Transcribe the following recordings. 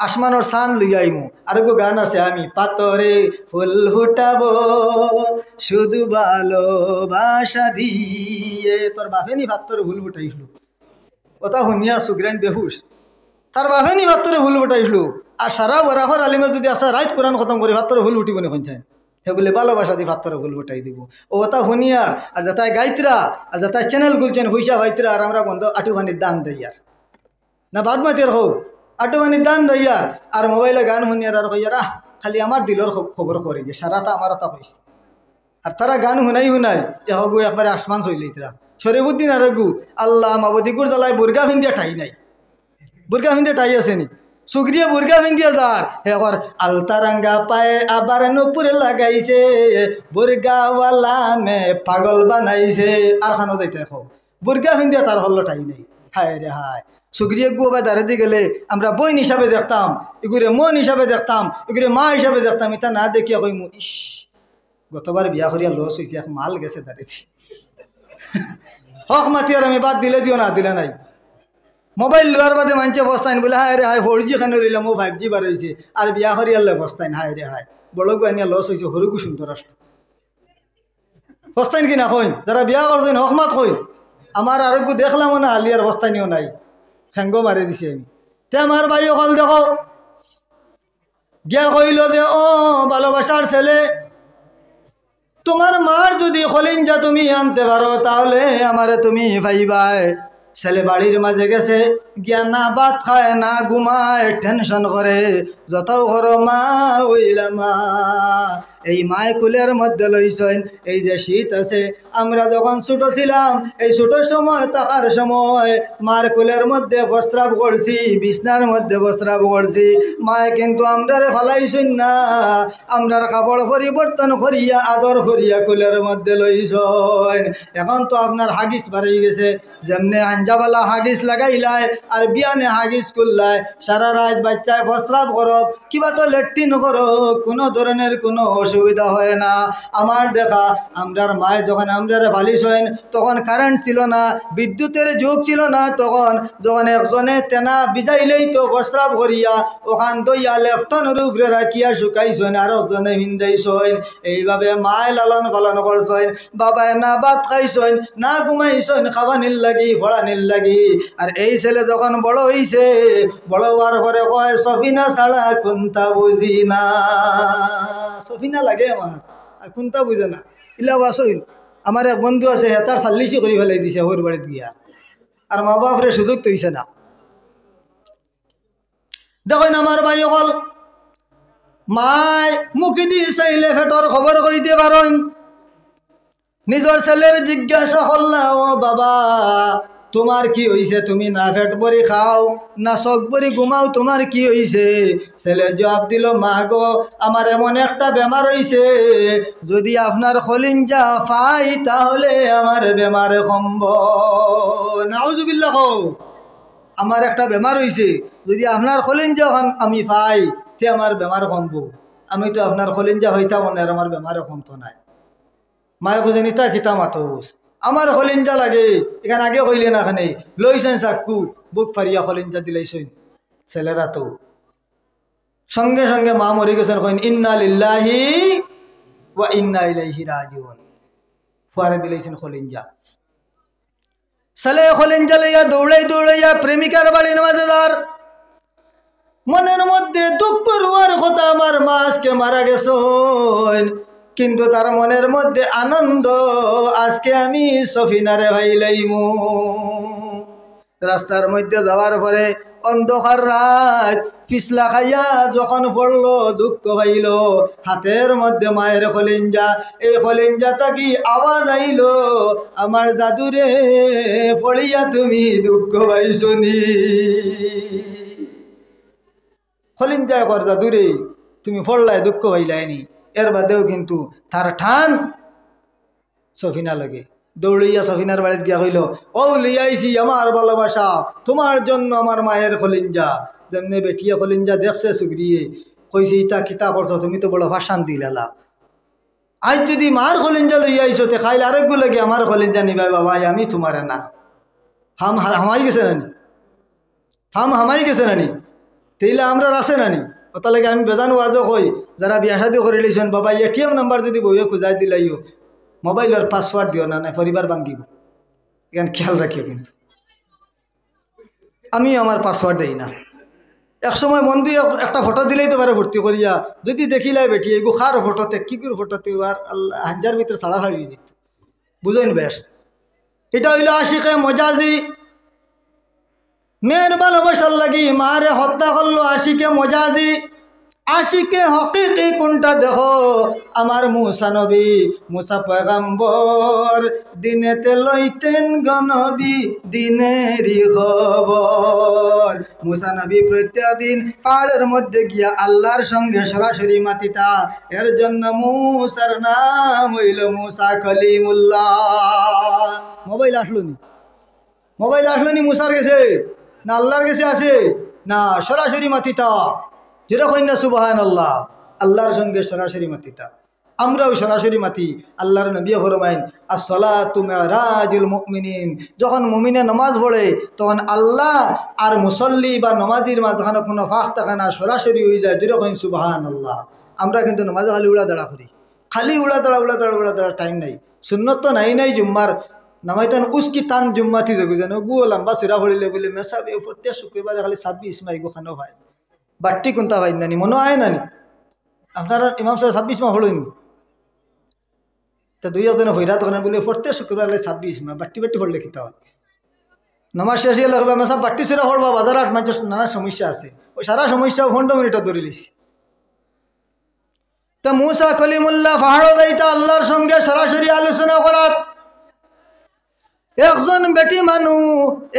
আসমানোর সান লইয়া আইমু। আর গো গান আছে, আমি পাতরে ফুল ফুটাবো শুধু ভালোবাসা দিয়ে। তোর বাপে নি পাতরে ফুল ফুটাইছিল, ওটা শুনিয়া সুগ্রাইন বেহুশ। তার বাপে নি পাতরে ফুল ফুটাইছিল। আর সারা বরাহর আলিমে যদি আসা রাইত কোরআন খতম করে পাতরে ফুল উঠিব নি কোনছেন? সে বলে ভালোবাসা দিয়ে পাতরে ফুল ফুটাই দিব। ও ওটা শুনিয়া আর যাতায় গাইতরা আর যাতায় চ্যানেল গুলছেন পয়সা পাইতরা, আর আমরা বন্ধ আটুখানির দান দেয়ার না বাদ মাতির হোক আটুখানির দান দেয়ার। আর মোবাইলে গান শুনিয়ার আর কইয়ার আহ খালি আমার দিলর খবর করে গে সারাটা আমার তা কইছে। আর তারা গান শুনাই এ হগু একবারে আসমান চইলে ইতরা শরীফুদ্দিন আর গু আল্লাহ মাবদিগুর জ্বালায় বুর্গা ফিন্দিয়া ঠাই নাই, বুর্গা ফিন্দিয়া ঠাই আছে নি? সুগ্রিয়া বুর্গা ফিন্দিয়া যার হের আলতারাঙ্গা পায়ে আবার নুপুর লাগাইছে, বুর্গাওয়ালা মে পাগল বানাইছে। আর খানো যাইতে খাও বুর্গা ফিন্দিয়া তার হল্লো ঠাই নাই। হায় রে হায়, সুগ্রিয়া গু বা দাঁড়াতে গেলে আমরা বইন হিসাবে দেখতাম, এগুরে মন হিসাবে দেখতাম, এগুরে মা হিসাবে দেখতাম। এটা না দেখিয়া কইমু ইস গতবার বিয়া করিয়া লস হয়েছে, এক মাল গেছে দাঁড়িয়েছি। হক মাতি আর আমি বাদ দিলে দিও না দিলে নাই। মোবাইল লোয়ার বাদে মানছে বস্তাইন বলে হায় রে হায় 4G খানে রইলাম, ও 5G বার হয়েছে। আর বিয়া করিয়ালে বস্তাইন হায় রে হায়, বড় গু আনিয়া লস হয়েছে। হরুগু সুন্দর রাষ্ট্র বস্তাইন কিনা কইন, যারা বিয়া করছেন হক মাত কইন। আমার আরোগ্য দেখলাম না আলিয়ার বস্তাইনিও নাই, ঠেঙ্গো মারি দিছি আমি। তে আমার ভাই অকল দেখো গিয়া কইল যে ও ভালোবাসার ছেলে, তোমার মার যদি খলিঞ্জা তুমি আনতে পারো তাহলে আমারে তুমি ভাইবাই। ছেলে বাড়ির মাঝে গেছে গিয়া না ভাত খায় না ঘুমায়, টেনশন করে যত ঘর মা ওইলা মা। এই মায় কুলের মধ্যে লইছেন, এই যে শীত আছে আমরা যখন ছোট ছিলাম এই ছোট সময় থাকার সময় মার কুলের মধ্যে প্রস্রাব করছি, বিছনার মধ্যে প্রস্রাব করছি। মায় কিন্তু আমরারে ফালাইছেন না, আমরার কাপড় পরিবর্তন করিয়া আদর করিয়া কুলের মধ্যে লইছেন। এখন তো আপনার হাগিস বাড়ি গেছে, যেমনে আঞ্জাবালা হাগিস লাগাইলাই আর বিয়ানে হাগিস করলাই, সারা রাত বাচ্চায় প্রস্রাব করো কিবা তো লেট্রিন করো, কোনো ধরনের কোনো অসুবিধা হয় না। আমার দেখা আমরার মায় যখন আমরারে বালিশ হইন তখন কারেন্ট ছিল না, বিদ্যুতের যুগ ছিল না। তখন যখন একজনে তেনা বিজাইলেই তো প্রস্রাব করিয়া ওখান দইয়া লেফটনের উপরে রাখিয়া শুকাইছেন, আর একজনে হিন্দাইছেন। এইভাবে মায় লালন পালন করছেন, বাবায় না ভাত খাইছেন না ঘুমাইছেন, খাবানির লাগি পড়ানির লাগি। আর এই ছেলে যখন বড় হইছে, বড় হওয়ার পরে কয় সফিনা ছাড়া কোনটা বুঝি না। সফিনা লাগে আমার, আর কোনটা বুঝে না। ইলা বাসইল আমার এক বন্ধু আছে, হেতার সাল্লিশি করে ফেলাই দিছে ওর বাড়িতে গিয়া, আর মা বাপরে সুযোগ তৈছে না। দেখেন আমার ভাই অকল মায় মুখি দি চাইলে ফেটর খবর কইতে পারেন, নিজের ছেলের জিজ্ঞাসা করলা ও বাবা তোমার কি হইছে, তুমি না ফেট ভরি খাও না চোখ ভরি ঘুমাও, তোমার কি হইছে? ছেলে জবাব দিল মা গো আমার এমন একটা বেমার হইছে, যদি আপনার খলিঞ্জা পাই তাহলে আমার বেমার কমব। নাউজুবিল্লাহ, আমার একটা বেমার হইছে, যদি আপনার খলিঞ্জা আমি পাই তে আমার বেমার কমব। আমি তো আপনার খলিঞ্জা হইতাম না, আমার বেমারও কমতো নাই। মায়ে বুঝে নিতা খিতা মাতোস আমার খলিঞ্জা লাগে। এখানে আগে কইলে না, এখানে লইছেন চাক্কু বুক ফারিয়া খলিঞ্জা দিলাইছেন। ছেলেরা তো সঙ্গে সঙ্গে মা মরি গেছেন, কইন ইন্না লিল্লাহি ওয়া ইন্না ইলাইহি রাজিউন, ফুয়ারে দিলাইছেন খলিঞ্জা। ছেলে খলিঞ্জা লইয়া দৌড়াইয়া প্রেমিকার বাড়ির মাঝে যার মনের মধ্যে দুঃখ রুয়ার কথা, আমার মা আজকে মারা গেছেন, কিন্তু তার মনের মধ্যে আনন্দ, আজকে আমি সফিনারে ভাইলাইমু। রাস্তার মধ্যে যাওয়ার পরে অন্ধকার রাত পিছলা খাইয়া যখন পড়লো দুঃখ পাইল, হাতের মধ্যে মায়ের খলিঞ্জা, এই খলিঞ্জা তাকি আওয়াজ আইল আমার দাদুরে পড়িয়া তুমি দুঃখ পাইছনি। খলিঞ্জা কর দাদুরে তুমি পড়লাই দুঃখ পাইলাইনি। এর বাদেও কিন্তু তার ঠান সফিনা লাগে। দৌড়াইয়া সফিনার বাড়িতে গিয়া কইল ও লিয়াইছি আমার ভালোবাসা, তোমার জন্য আমার মায়ের খলিঞ্জা। যেমনি বেটিয়া খলিঞ্জা দেখছে সুগ্রিয়ে কইছে ইতা কিতা করছো, তুমি তো বড় ভাষান দিলালা। আজ যদি মার খলিঞ্জা লইয়াইছো তে খাইলে আরেকগু লাগে আমার খলিঞ্জা নিবাই বাবা, আমি তোমারে না। হামাই গেছে নানি, হামাই গেছে নানি। তেইলে আমরা আছে নানি ওটা লাগে আমি বেজান ওয়াজও কই যারা বিয়া শাদি করে লইছেন বাবা এটিএম নাম্বার যদি বইয়ে খুঁজাই দিলাইও মোবাইলের পাসওয়ার্ড দিও না নাই পরিবার ভাঙ্গিব এখান খেয়াল রাখিও কিন্তু আমি আমার পাসওয়ার্ড দেই না একসময় বন্ধু একটা ফটো দিলেই তো পারে ভর্তি করিয়া যদি দেখিলাই বেটি এগু খার ফটোতে কি করে ফটোতে আর আল্লাহ হাজার ভিতরে ছাড়া ছাড়িয়ে যেত বুঝেন বেশ এটা হইল আশিকে মজাজি মেয়ের ভালোবাসার লাগি মারে হত্যা করলো আশিকে মজাজি আশিকে হকিকি কোনটা দেখো আমার মুসা নবী মুসা পয়গম্বর দিনেতে লইতেন গনবী দিনেরই খবর মুসা নবী প্রত্যেক দিন পাহাড়ের মধ্যে গিয়া আল্লাহর সঙ্গে সরাসরি মাতিতা এর জন্য মুসার নাম হইল মুসা কলিমুল্লাহ মোবাইল আসলো নি মুসার গেছে না আল্লাহর কাছে আছে না সরাসরি মাতিতা যেরকম না সুবহানাল্লাহ আল্লাহর সঙ্গে সরাসরি মাতিতা আমরাও সরাসরি মাতি আল্লাহর নবী ফরমাইন আসসালাতু মিরাজুল মুমিনিন যখন মুমিনে নামাজ পড়ে তখন আল্লাহ আর মুসল্লি বা নামাজির মাঝখানে কোনো ফাঁক থাকে না সরাসরি হয়ে যায় যেরকম সুবহানাল্লাহ আমরা কিন্তু নামাজে খালি উড়া দাঁড়া করি খালি উড়া দাঁড়া টাইম নাই সুন্নত তো নাই জুম্মার নামাইতান উস্কি টান জুম্মাতি দেখো যেন গু লম্বা চূড়া পড়িলে বলে মেসাবে প্রত্যেক শুক্রবারে খালি 26 মাই গোখানো ভাই বাট্টি কোনটা ভাই নানি মনে হয় নানি আপনারা ইমাম সাহেব 26 মা হলেন তা দুই একজনে হইরা তখন বলে প্রত্যেক শুক্রবার 26 মা বাট্টি পড়লে কিতা হয় নামাজ শেষ হয়ে লাগবে মেসা বাট্টি চূড়া পড়বা বাজার 8 মাস নানা সমস্যা আছে ওই সারা সমস্যা 15 মিনিট ধরে লিছি তা মুসা কলিমুল্লাহ পাহাড় যাইতা আল্লাহর সঙ্গে সরাসরি আলোচনা করাত একজন বেটি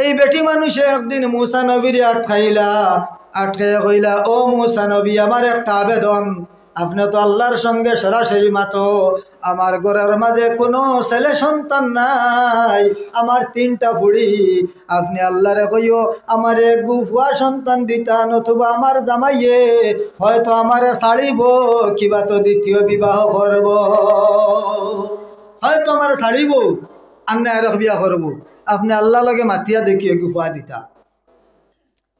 এই বেটি মানুষে একদিন মুসা নবীর আটকে কইলা ও মুসা নবী আমার একটা আবেদন আপনি তো আল্লাহর সঙ্গে সরাসরি মাতো আমার ঘরের মাঝে কোনো ছেলে সন্তান নাই আমার 3টা বুড়ি আপনি আল্লাহরে কইও আমার গুফুয়া সন্তান দিতান অথবা আমার জামাইয়ে হয়তো আমারে ছাড়িব কিবা তো দ্বিতীয় বিবাহ করব হয়তো আমার ছাড়িব আন্না আর বিয়া করব আপনি আল্লাহ লগে মাতিয়া দেখিও গুফুয়া দিতা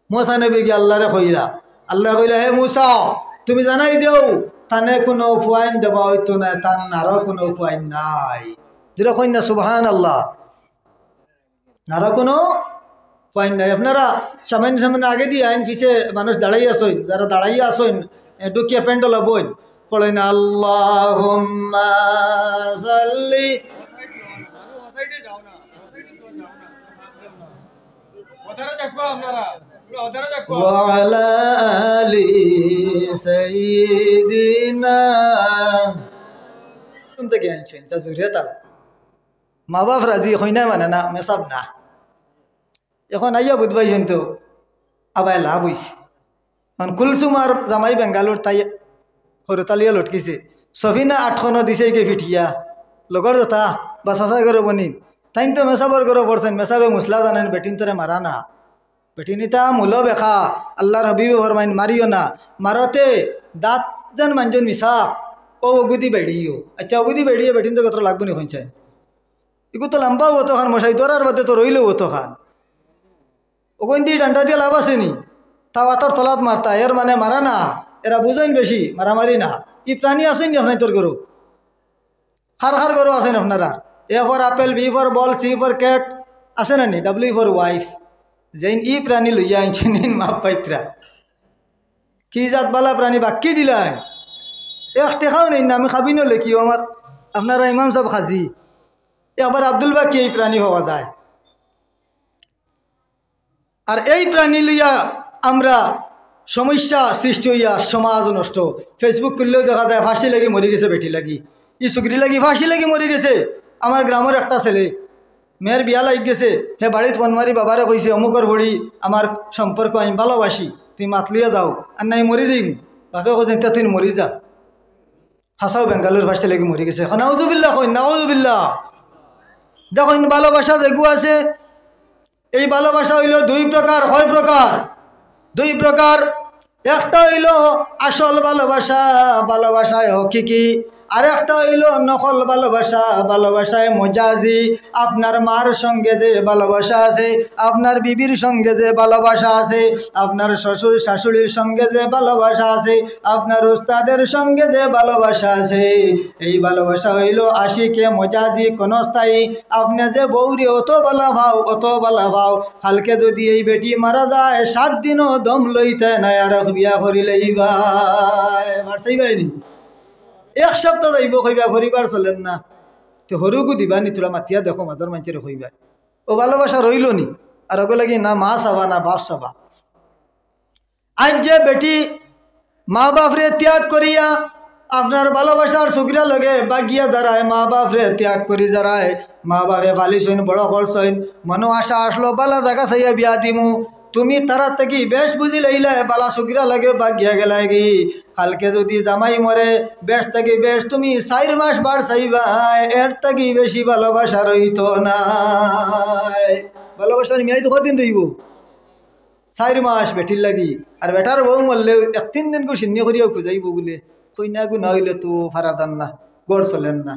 মুসা নবী কি আল্লাহরে কইলা আল্লাহ কইলা হে মুসা তুমি জানাই দেও তানে কোনো উপায়ন দেবা হইতো না তার আরো কোনো উপায় নাই যেটা কই না সুবহানাল্লাহ আরো কোনো উপায় নাই আপনারা সামান্য আগে দিয়ে আইন পিছে মানুষ দাঁড়াই আসইন যারা দাঁড়াইয়া আসইন ডুকিয়া প্যান্ডল বইন পড়েন আল্লাহুম্মা সাল্লি وعلى آل سيدنا तुमते ज्ञान छेन ता जुरियता মা বাপ রাজি হই না মানে না মেসাব না এখন আইয়া বুধবাই তো আবাই লাভ হইছে এখন কুলসুম আর জামাই বেঙ্গালোর তাই হরতালিয়া লটকিছে সফিনা 8 দিছে কে ফিটিয়া লগর যথা বা সাসা করে বনি তাই তো মেসাবর করে পড়ছেন মেসাবে মুসলা জানেন বেটিন তোরে মারা না বেটিনিতা মুলো বেখা আল্লাহর হাবিবে ফরমাইন মারিও না মারতে দাঁত যেন মানজন মিশা ও অগুদি বেড়িও আচ্ছা অগুদি বেড়িয়ে বেটিন তোর কথা লাগবে নি পঞ্চায়েত এগু তো লম্বা হতো খান মশাই তোর আর বাদে তো রইলেও হতো খান ওগুন দিয়ে ডান্ডা দিয়ে লাভ আসেনি তাও আতর তলাত মারতা এর মানে মারা না এরা বুঝেন বেশি মারামারি না কি প্রাণী আসেন নি আপনার তোর গরু খার গরু আসেন আপনারা A for apple B for ball C for cat আছে না নি ডাব্লিউ ফর ওয়াইফ যেন ই প্রাণী লইয়া আনছেন মাপ পাইত্রা কি জাত বালা প্রাণী বাক্কি দিলাই এক টেকাও নেই না আমি খাবি নলে কি আমার আপনারা ইমাম সাহেব খাজি আবার আব্দুল বাকি এই প্রাণী পাওয়া যায় আর এই প্রাণী লইয়া আমরা সমস্যা সৃষ্টি হইয়া সমাজ নষ্ট ফেসবুক করলেও দেখা যায় ফাঁসি লাগি মরি গেছে বেটি লাগি ই সুগরি লাগি ফাঁসি লাগি মরি গেছে আমার গ্রামের একটা ছেলে মেয়ের বিয়া লাগ গেছে হে বাড়িত ফোন মারি বাবারে কইছে অমুকর ভড়ি আমার সম্পর্ক আমি ভালোবাসি তুই মাতলিয়া যাও আর নাই মরি যাই বাপে কইছে তুই মরি যা হাসাও বেঙ্গালোর ফাঁসি লাগি মরি গেছে এখন নাউজুবিল্লাহ কই নাউজুবিল্লাহ দেখুন ভালোবাসা যেগু আছে এই ভালোবাসা হইল 2 প্রকার কয় প্রকার 2 প্রকার একটা হইল আসল ভালোবাসা ভালোবাসায় হকিকি আর একটা হইল নকল ভালোবাসা, ভালোবাসায় মজাজি। আপনার মার সঙ্গে যে ভালোবাসা আছে, আপনার বিবির সঙ্গে যে ভালোবাসা আছে, আপনার শ্বশুর শাশুড়ির সঙ্গে যে ভালোবাসা আছে, আপনার উস্তাদের সঙ্গে যে ভালোবাসা আছে, এই ভালোবাসা হইল আশিকে মজাজি ক্ষণস্থায়ী। আপনি যে বৌরি অত বালা ভাও, অত বালা ভাও, কালকে যদি এই বেটি মারা যায় 7 দিনও দম লইতে নাই আর বিয়া করিলেই ভাই মারছেই ভাইনি 1 সপ্তাহ যাইব কইবা পরিবার চলেন না, তো হরুকু দিবা নি তোরা মাতিয়া দেখো মাদর মানুষের কইবা ও ভালোবাসা রইল নি। আর ওগুলো লাগি না মা চাবা না বাপ চাবা। আজ যে বেটি মা বাপরে ত্যাগ করিয়া আপনার ভালোবাসার সুগরা লগে বাগিয়া দাঁড়ায়, মা বাপরে ত্যাগ করি যারায়, মা বাপে পালিছইন বড় করছইন, মনো আশা আসলো বালা জায়গা চাইয়া বিয়া দিমু, তুমি তারা থেকে বেশ বুঝি লইলে বালা সুগরা লাগে বাগিয়া গেলাই গি। কালকে যদি জামাই মরে বেশ থেকে বেশ তুমি 4 মাস বার চাইবা, এর থেকে বেশি ভালোবাসা রইত না। ভালোবাসার মেয়াই তো কদিন রইব? 4 মাস বেটির লাগি। আর বেটার বউ মরলে 1-3 দিন করে শূন্য করিয়াও খুঁজাইব বলে কইনা গু না হইলে তো ফারাদান না, গড় চলেন না।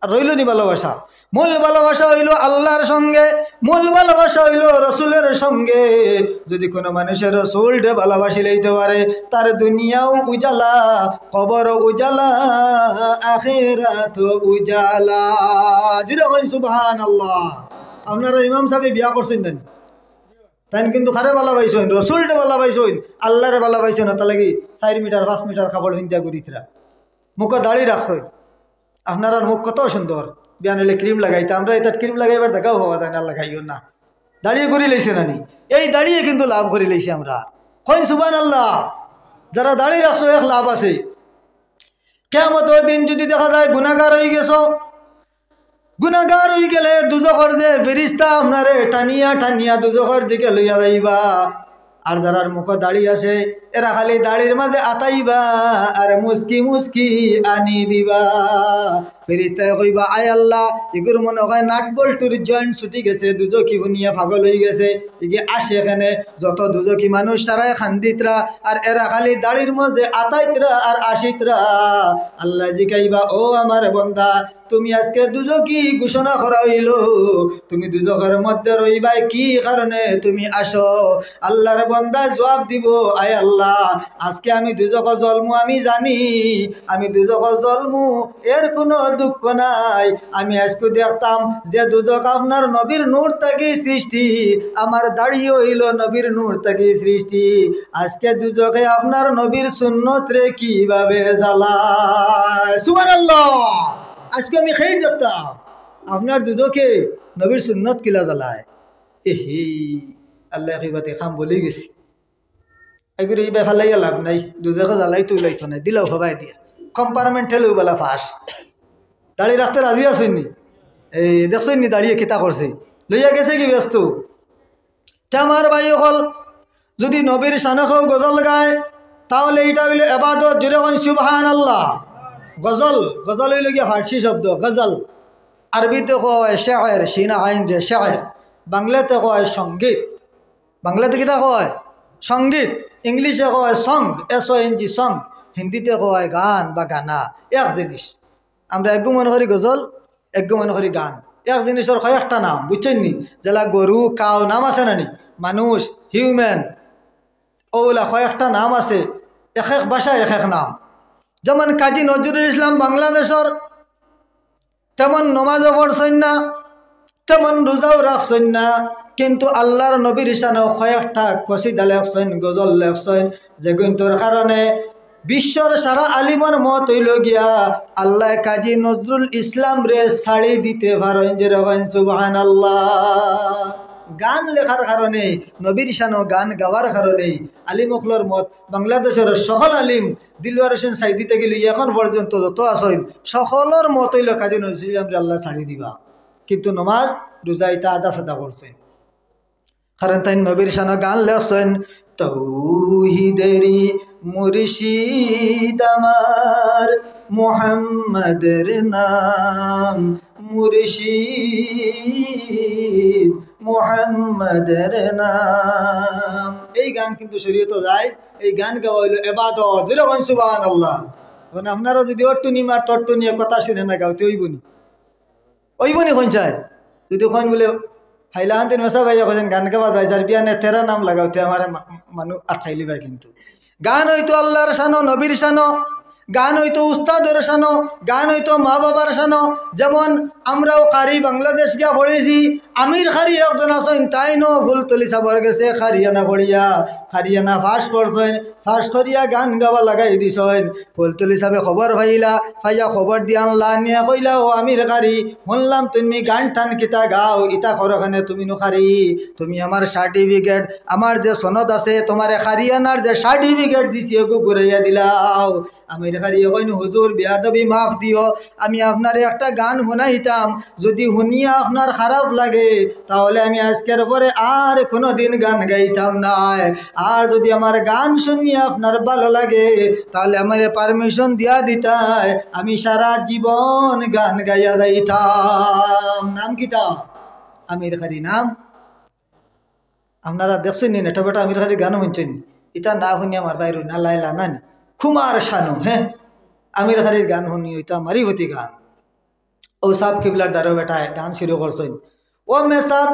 আর রইল নি ভালোবাসা? মূল ভালোবাসা হইল আল্লাহর সঙ্গে, মূল ভালোবাসা হইল রসুলের সঙ্গে। যদি কোনো মানুষের রসুলটা ভালোবাসি লইতে পারে, তার দুনিয়াও উজালা, কবর উজালা, আখিরাত উজালা। যেরকম সুবহানাল্লাহ। আপনারা ইমাম সাহেব বিয়া করছেন না? তাই কিন্তু খারে ভালো পাইছেন, রসুলটা ভালো পাইছেন, আল্লাহরে ভালো পাইছেন, তা লাগি 4 মিটার 5 মিটার কাপড় হিন্দিয়া করিতরা মুখে দাড়ি রাখছেন। আপনার মুখ কত সুন্দর, বিয়ান হলে ক্রিম লাগাইতে, আমরা এটা ক্রিম লাগাইবার দেখাও হওয়া যায় না, লাগাইও না, দাঁড়িয়ে করি লইছে নানি, এই দাঁড়িয়ে কিন্তু লাভ করে লইছে আমরা। কইন সুবহানাল্লাহ। যারা দাঁড়িয়ে রাখছো এক লাভ আছে। কিয়ামতের দিন যদি দেখা যায় গুনাহগার হয়ে গেছো, গুনাহগার হয়ে গেলে দুজখর যে ফেরেশতা আপনারে টানিয়া টানিয়া দুজখর দিকে লইয়া যাইবা। আর যারার মুখ দাড়ি আছে এরা খালি দাড়ির মাঝে আতাইবা আর মুস্কি মুস্কি আনি দিবা। ফেরেশতায় কইবা আয় আল্লাহ, এগুর মনে হয় নাট বল্টুর জয়েন্ট ছুটি গেছে, দুজকি বুনিয়া পাগল হয়ে গেছে, এগে আসে এখানে যত দুজকি মানুষ সারায় খান্দিতরা, আর এরা খালি দাড়ির মধ্যে আতাইতরা আর আসিতরা। আল্লাহ জিকাইবা ও আমার বন্দা, তুমি আজকে দুজকি ঘোষণা করা হইল, তুমি দুজকের মধ্যে রইবাই কি কারণে তুমি আসো? আল্লাহর বন্দা জবাব দিব আয় আল্লাহ, আজকে আমি দুজক জন্মু, আমি জানি আমি দুজক জন্মু, এর কোনো দুঃখ নাই। আমি আজকে দেখতাম যে দুজক আপনার নবীর নূর থেকে সৃষ্টি, আমার দাড়িও হইল নবীর নূর থেকে সৃষ্টি। আজকে দুজকে আপনার নবীর সুন্নত রে কিভাবে জ্বালায়। সুবহানাল্লাহ। আজকে আমি খেয়ে দেখতাম আপনার দুজকে নবীর সুন্নত কিলা জ্বালায়। এহি আল্লাহ কিবাতে খাম বলে গেছি, এগুলো এই বেফালাইয়া লাভ নাই, দুজকে জ্বালাই তো লাইতো নাই, দিলেও হবাই দিয়া কম্পার্টমেন্টাল বলা ফাঁস। দাঁড়িয়ে রাখতে রাজি আসেননি, এই দেখছেন নি দাঁড়িয়ে কিতা করছে, লইয়া গেছে কি ব্যস্ত। আমার ভাই হল যদি নবীর শানকেও গজল গায় তাহলে এইটা হইলে এবাদত। জুড়ে কন সুবহানাল্লাহ। গজল, গজল হইল গিয়া ফার্সি শব্দ গজল, আরবিতে কয় শের, সিনা আইন যে শের, বাংলাতে কয় সঙ্গীত, বাংলাতে কিতা কয় সঙ্গীত, ইংলিশে কয় সং, SONG সং, হিন্দিতে কয় গান বা গানা, এক জিনিস। আমরা একগু মনে করি গজল, একগু মনে করি গান, এক জিনিসের কয়েকটা নাম, বুঝছেন নি? যেলা গরু কাউ নাম আছে না নি, মানুষ হিউম্যান, ওগুলা কয়েকটা নাম আছে, এক এক ভাষায় এক এক নাম। যেমন কাজী নজরুল ইসলাম বাংলাদেশের, তেমন নমাজও পড়ছেন না, তেমন রোজাও রাখছেন না, কিন্তু আল্লাহর নবীর শানে কয়েকটা কসিদা লেখছেন, গজল লেখছেন, যেগুলোর কারণে বিশ্বর সারা আলিমর মত হইল গিয়া আল্লাহ কাজী নজরুল ইসলাম রে ছাড়ি দিতে পারেন। যেরকম সুবহানাল্লাহ। গান লেখার কারণে, নবীর শানো গান গাওয়ার কারণে আলিম অকলর মত বাংলাদেশের সকল আলিম, দিলওয়ার হোসেন সাইদি থেকে লইয়া এখন পর্যন্ত যত আসেন সকলের মত হইল কাজী নজরুল ইসলাম রে আল্লাহ ছাড়ি দিবা, কিন্তু নমাজ রোজা ইতা আদা সাদা করছেন। কারণ তাই নবীর শানো গান লেখছেন, তৌহিদেরি মুর্শিদ আমার মুহাম্মদের নাম, মুর্শিদ মুহাম্মদের নাম। এই গান কিন্তু শরীয়তে যায়, এই গান গাওয়া হইল ইবাদত। যেরকম সুবহানাল্লাহ। এখন আপনারও যদি অট্টুনি মার তট্টুনি কথা শুনে না গাওতে ওইবনি কোন চায় যদি কোন বলে হাইলাহান্তিন মেসা ভাইয়া কোন গান গাওয়া যায় যার বিয়ানে তেরা নাম লাগাওতে আমার মানুষ আটকাইলি ভাই কিন্তু গান হইতো আল্লাহর শানো নবীর শানো গান হইতো উস্তাদের শানো গান হইতো মা বাবার শানো যেমন আমরাও কারি বাংলাদেশ গিয়া পড়েছি আমির খারি একজন আছেন তাই নো ফুলতলি সাবর গেছে খারিয়ানা পড়িয়া খারিয়ানা ফাঁস করছেন ফাঁস করিয়া গান গাওয়া লাগাই দিছেন ফুলতলি সাবে খবর পাইলা পাইয়া খবর দিয়ে আনলা নিয়ে কইলা ও আমির খারি শুনলাম তুমি গান টান কিতা গাও ইতা করখানে তুমি নোখারি তুমি আমার সার্টিফিকেট আমার যে সনদ আছে তোমার খারিয়ানার যে সার্টিফিকেট দিছি ওকে ঘুরাইয়া দিলাও আমির খারি কইন হুজুর বেয়াদবি মাফ দিও আমি আপনার একটা গান শুনাইতাম যদি শুনিয়া আপনার খারাপ লাগে তাহলে আমি আজকের পরে আর কোনো দিন গান গাইতাম না আর যদি আমার গান শুনিয়া আপনার ভালো লাগে তাহলে আমার পারমিশন দিয়া দিতাই আমি সারা জীবন গান গাইয়া যাইতাম নাম কিতা আমির খারি নাম আপনারা দেখছেন নি নেটা বেটা আমির খারি গান শুনছেন ইটা না শুনিয়া আমার বাইর না লাইলা নানি খুমার শানু হ্যাঁ আমির খারির গান শুনি ওইটা মারি হতি গান ও সাব কিবলার দ্বারা বেটায় গান শুরু করছেন ও মে সাব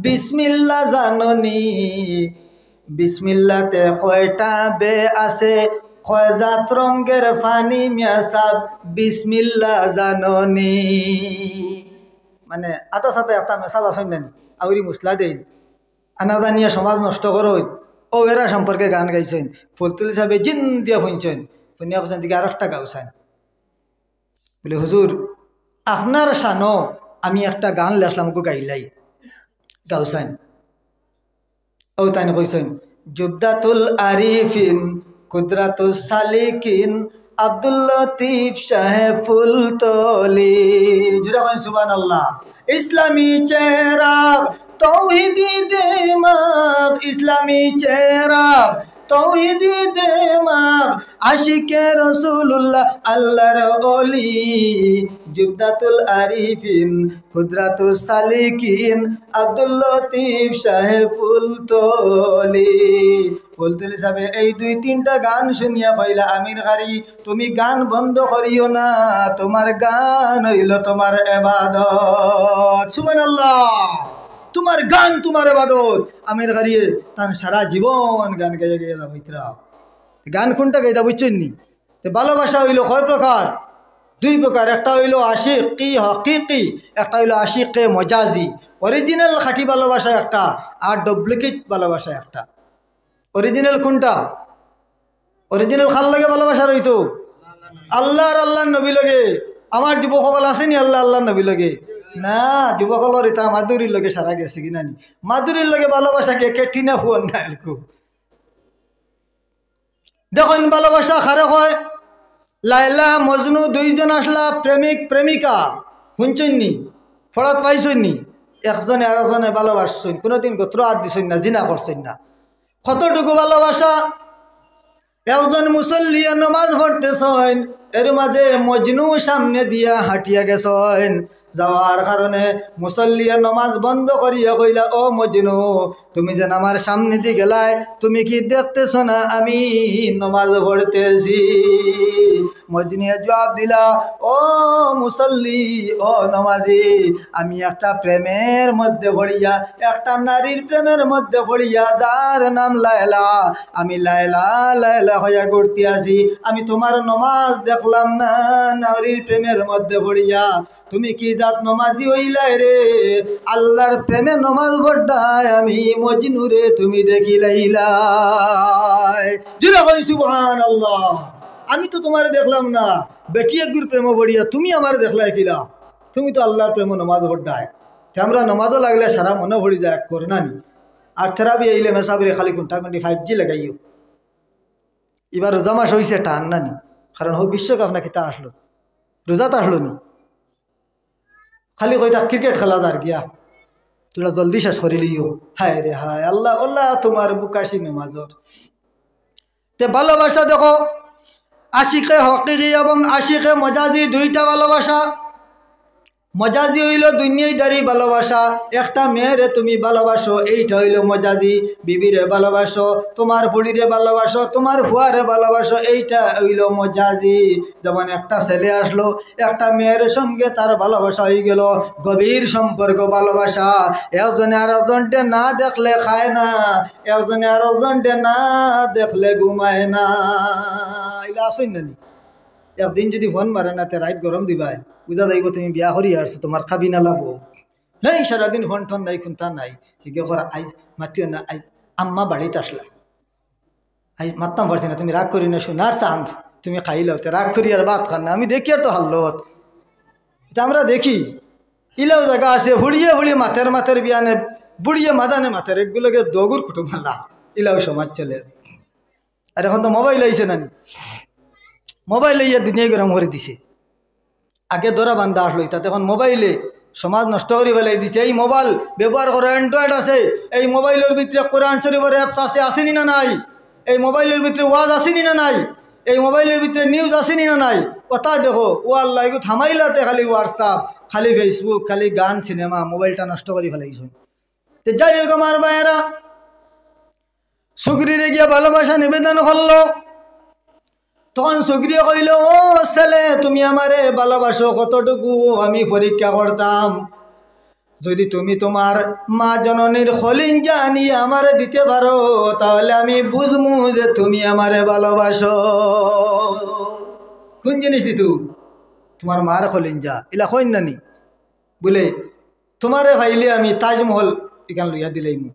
বিসমিল্লা জাননি বিসমিল্লাতে কয়টা বে আছে কয়জাত রঙ্গের ফানি মিয়া সাব বিসমিল্লা জাননি মানে আতা সাথে একটা মেসাব আসেন নানি আউরি মুসলা দেন আনা জানিয়া সমাজ নষ্ট করই ও এরা সম্পর্কে গান গাইছেন ফুলতুলি সাহেব জিন দিয়া শুনছেন শুনিয়া বলছেন দিকে আর একটা গাওছেন বলে হুজুর আপনার শানো আমি একটা গান লেখলাম গো গাইলাই গাওছেন ও তাই কইছেন জুবদাতুল আরিফিন কুদরাতুস সালিকিন আব্দুল লতিফ সাহেব ফুলতলি জুরা কইন সুবহানাল্লাহ ইসলামী চেহারা তৌহিদি দেমাগ ইসলামী চেহারা তৌহিদি দেমাগ আশিকে রসুল্লাহ আল্লাহর ওলি জুবদাতুল আরিফিন কুদরাতুস সালিকিন আব্দুল লতিফ সাহেব ফুলতলি ফুলতলি সাহেব এই দুই তিনটা গান শুনিয়া কইলা আমির খারি তুমি গান বন্ধ করিও না তোমার গান হইল তোমার ইবাদত সুবহানাল্লাহ তোমার গান তোমার ইবাদত আমির খারিয়ে তান সারা জীবন গান গাইয়া গাইয়া যাবো ইতরা গান কোনটা গাইতা বুঝছেন নি ভালোবাসা হইল কয় প্রকার দুই প্রকার একটা হইল আশিকি হকিকি একটা হইল আশিকে মজাজি অরিজিনাল খাঁটি ভালোবাসা একটা আর ডুপ্লিকেট ভালোবাসা একটা অরিজিনাল কোনটা অরিজিনাল খাল লাগে ভালোবাসা রইতো আল্লাহর নবী লগে আমার যুবকসকল আসেনি আল্লাহর নবী লগে না যুবকলর এটা মাধুরীর লগে সারা গেছে কিনা নি মাধুরীর লগে ভালোবাসা কে কেটি না ফোন না এরকম দেখুন ভালোবাসা খারে হয় লাইলা মজনু দুইজন আসলা প্রেমিক প্রেমিকা শুনছেন নি ফলত পাইছেন নি একজনে আর একজনে ভালোবাসছেন কোনোদিন গোত্র হাত দিছেন না জিনা করছেন না কতটুকু ভালোবাসা একজন মুসল্লিয়া নমাজ পড়তেছেন এর মাঝে মজনু সামনে দিয়া হাঁটিয়া গেছেন যাওয়ার কারণে মুসল্লিয়া নমাজ বন্ধ করিয়া কইলা ও মজনু তুমি যেন আমার সামনে দিয়ে গেলাই তুমি কি দেখতেছ না আমি নমাজ পড়তেছি মজনুয়ে জবাব দিলা ও মুসল্লি ও নমাজি আমি একটা প্রেমের মধ্যে পড়িয়া একটা নারীর প্রেমের মধ্যে পড়িয়া যার নাম লায়লা আমি লায়লা লায়লা হইয়া ঘুরতে আসি আমি তোমার নমাজ দেখলাম না নারীর প্রেমের মধ্যে পড়িয়া তুমি কি জাত নমাজি হইলাই রে আল্লাহর প্রেমে নমাজ পড়ায় আমি মজনু রে তুমি দেখিলাইলাই জিরা কই সুবহানাল্লাহ আমি তো তোমার দেখলাম না বেটি একগুর প্রেম পড়িয়া তুমি আমার দেখলাই কিলা তুমি তো আল্লাহর প্রেম নমাজ পড়ায় আমরা নমাজও লাগলে সারা মনে পড়ি যায় করনা নি আর থেরাপি আইলে মেসাবরে খালি কোনটা কোনটি 5G লাগাইও এবার রোজা মাস হয়েছে টান না নি কারণ হোক বিশ্বকাপ না কিতা আসলো রোজা তো আসলো নি খালি কইতা ক্রিকেট খেলা যার গিয়া তোরা জলদি শেষ করে লিও হায় রে হায় আল্লাহ আল্লাহ তোমার বুকাশি নমাজর তে ভালোবাসা দেখো আশিকে হকিকি এবং আশিকে মজাজি দুইটা ভালোবাসা মজাজি হইল দুনিয়াদারি ভালোবাসা। একটা মেয়েরে তুমি ভালোবাসো, এইটা হইল মজাজি। বিবিরে ভালোবাসো, তোমার বুড়িরে ভালোবাসো, তোমার ফুয়ারে ভালোবাসো, এইটা হইল মজাজি। যেমন একটা ছেলে আসলো, একটা মেয়ের সঙ্গে তার ভালোবাসা হয়ে গেল, গভীর সম্পর্ক ভালোবাসা। একজনে আর একজনটে না দেখলে খায় না, একজনে আর একজনটে না দেখলে ঘুমায় না। এগুলো আসেন না নি? একদিন যদি ফোন মারে না তে রাত গরম দিবাই, বুঝা যাইব তুমি বিয়া করি আসছো, তোমার খাবি না লাগবো। হেই সারাদিন ফোন টোন নাই, খুনতা নাই, হিগে করা আইজ মাতিও না, আইজ আম্মা বাড়িতে আসলা, আইজ মাততাম পারছি না, তুমি রাগ করি না, সোনার চাঁদ তুমি খাইলাও, তে রাগ করি আর ভাত খান না। আমি দেখি আর তো হাল্লত, এটা আমরা দেখি। ইলাও জায়গা আছে হুড়িয়ে হুড়িয়ে মাথের বিয়ানে, বুড়িয়ে মাদানে মাথের, এগুলোকে দগুর কুটুম হাল্লা, ইলাও সমাজ চলে। আর এখন তো মোবাইল আইছে না, মোবাইলে ইয়ে দুনিয়া গরম করে দিছে। আগে ধরা বান্ধা আসলো, তাতে এখন মোবাইলে সমাজ নষ্ট করে ফেলাই দিছে। এই মোবাইল ব্যবহার করে অ্যান্ড্রয়েড আছে, এই মোবাইলের ভিতরে কোরআন শরীফের অ্যাপস আছে, আসেনি না নাই? এই মোবাইলের ভিতরে ওয়াজ আসেনি না নাই? এই মোবাইলের ভিতরে নিউজ আসেনি না নাই? কথা দেখো, ও আল্লাহ এগুলো থামাইলাতে খালি হোয়াটসঅ্যাপ, খালি ফেসবুক, খালি গান সিনেমা, মোবাইলটা নষ্ট করে ফেলাইছে। তো যাই হোক আমার ভাইয়েরা, শুকরিরে গিয়া ভালোবাসা নিবেদন করলো। তখন সুগ্রীয় কইল, ও ছেলে তুমি আমারে ভালোবাসো কতটুকু আমি পরীক্ষা করতাম। যদি তুমি তোমার মা জননীর খলিঞ্জা নিয়ে আমারে দিতে পারো, তাহলে আমি বুঝমু যে তুমি আমারে ভালোবাসো। কোন জিনিস দিতু? তোমার মার খলিঞ্জা। ইলা কইন নানি বলে তোমারে ভাইলে আমি তাজমহল এখান লইয়া দিলাইমু।